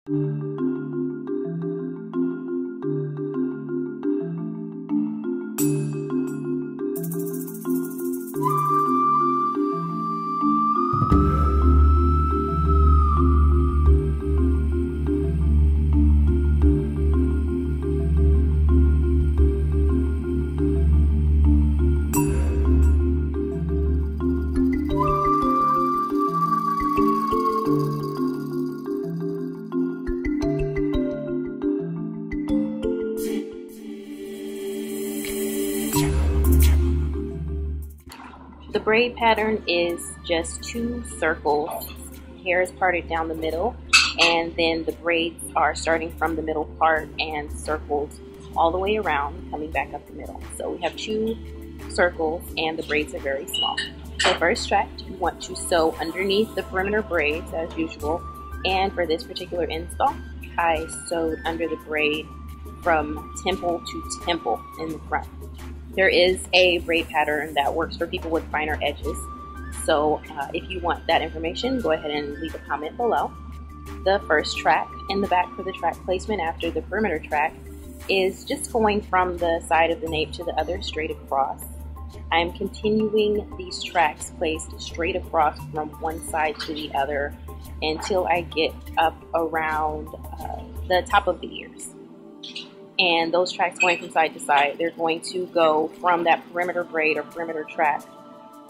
The braid pattern is just 2 circles. Hair is parted down the middle, and then the braids are starting from the middle part and circled all the way around, coming back up the middle. So we have 2 circles, and the braids are very small. The first track, you want to sew underneath the perimeter braids as usual, and for this particular install, I sewed under the braid from temple to temple in the front. There is a braid pattern that works for people with finer edges, so if you want that information, go ahead and leave a comment below. The first track in the back for the track placement after the perimeter track is just going from the side of the nape to the other straight across. I'm continuing these tracks placed straight across from one side to the other until I get up around the top of the ears. And those tracks going from side to side, they're going to go from that perimeter braid or perimeter track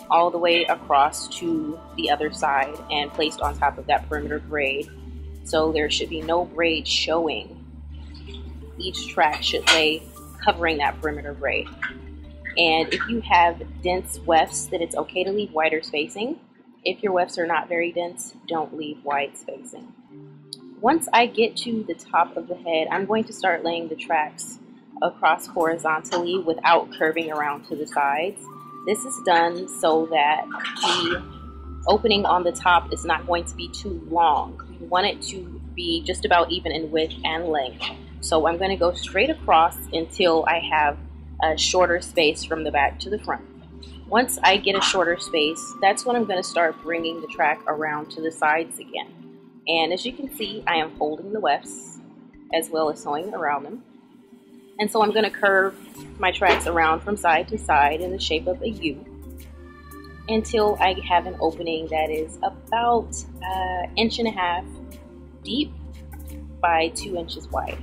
all the way across to the other side and placed on top of that perimeter braid. So there should be no braid showing. Each track should lay covering that perimeter braid. And if you have dense wefts, then it's okay to leave wider spacing. If your wefts are not very dense, don't leave wide spacing. Once I get to the top of the head, I'm going to start laying the tracks across horizontally without curving around to the sides. This is done so that the opening on the top is not going to be too long. You want it to be just about even in width and length. So I'm going to go straight across until I have a shorter space from the back to the front. Once I get a shorter space, that's when I'm going to start bringing the track around to the sides again. And as you can see, I am folding the wefts as well as sewing around them. And so I'm going to curve my tracks around from side to side in the shape of a U until I have an opening that is about 1.5 inches deep by 2 inches wide.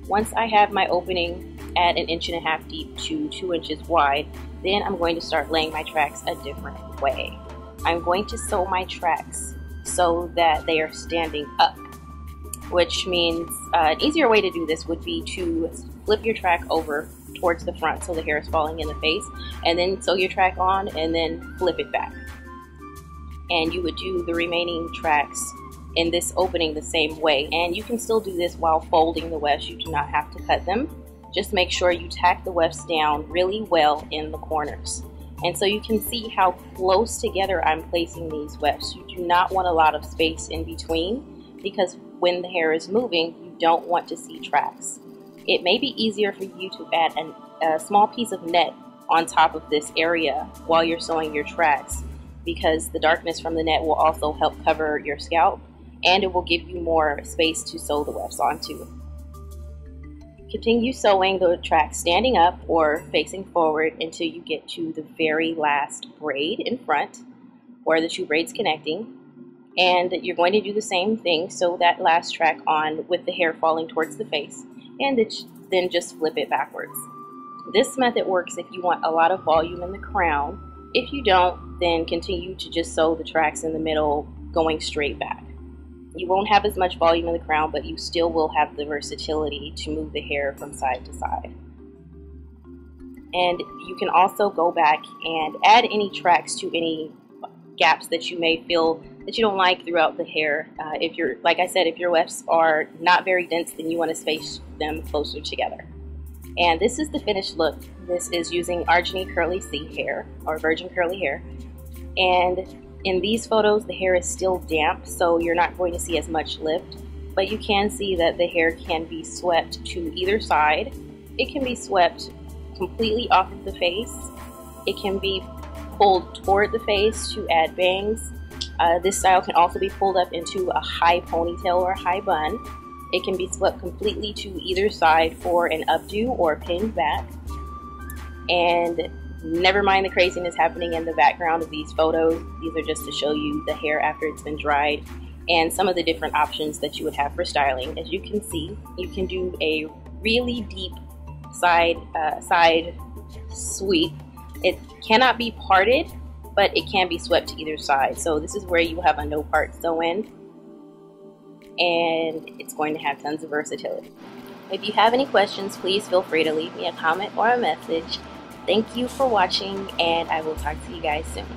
Once I have my opening at 1.5 inches deep to 2 inches wide, then I'm going to start laying my tracks a different way. I'm going to sew my tracks so that they are standing up, which means an easier way to do this would be to flip your track over towards the front so the hair is falling in the face, and then sew your track on and then flip it back. And you would do the remaining tracks in this opening the same way, and you can still do this while folding the wefts. You do not have to cut them. Just make sure you tack the wefts down really well in the corners. And so you can see how close together I'm placing these wefts. You do not want a lot of space in between, because when the hair is moving, you don't want to see tracks. It may be easier for you to add a small piece of net on top of this area while you're sewing your tracks, because the darkness from the net will also help cover your scalp, and it will give you more space to sew the wefts onto. Continue sewing the track standing up or facing forward until you get to the very last braid in front, or the 2 braids connecting. And you're going to do the same thing, sew that last track on with the hair falling towards the face, and then just flip it backwards. This method works if you want a lot of volume in the crown. If you don't, then continue to just sew the tracks in the middle going straight back. You won't have as much volume in the crown, but you still will have the versatility to move the hair from side to side. And you can also go back and add any tracks to any gaps that you may feel that you don't like throughout the hair. If you're, like I said, if your wefts are not very dense, then you want to space them closer together. And this is the finished look. This is using Arjuni Curly C hair, or virgin curly hair. And in these photos, the hair is still damp, so you're not going to see as much lift, but you can see that the hair can be swept to either side. It can be swept completely off of the face. It can be pulled toward the face to add bangs. This style can also be pulled up into a high ponytail or high bun. It can be swept completely to either side for an updo or pinned back. And never mind the craziness happening in the background of these photos. These are just to show you the hair after it's been dried and some of the different options that you would have for styling. As you can see, you can do a really deep side sweep. It cannot be parted, but it can be swept to either side. So this is where you have a no part sew in, and it's going to have tons of versatility. If you have any questions, please feel free to leave me a comment or a message. Thank you for watching, and I will talk to you guys soon.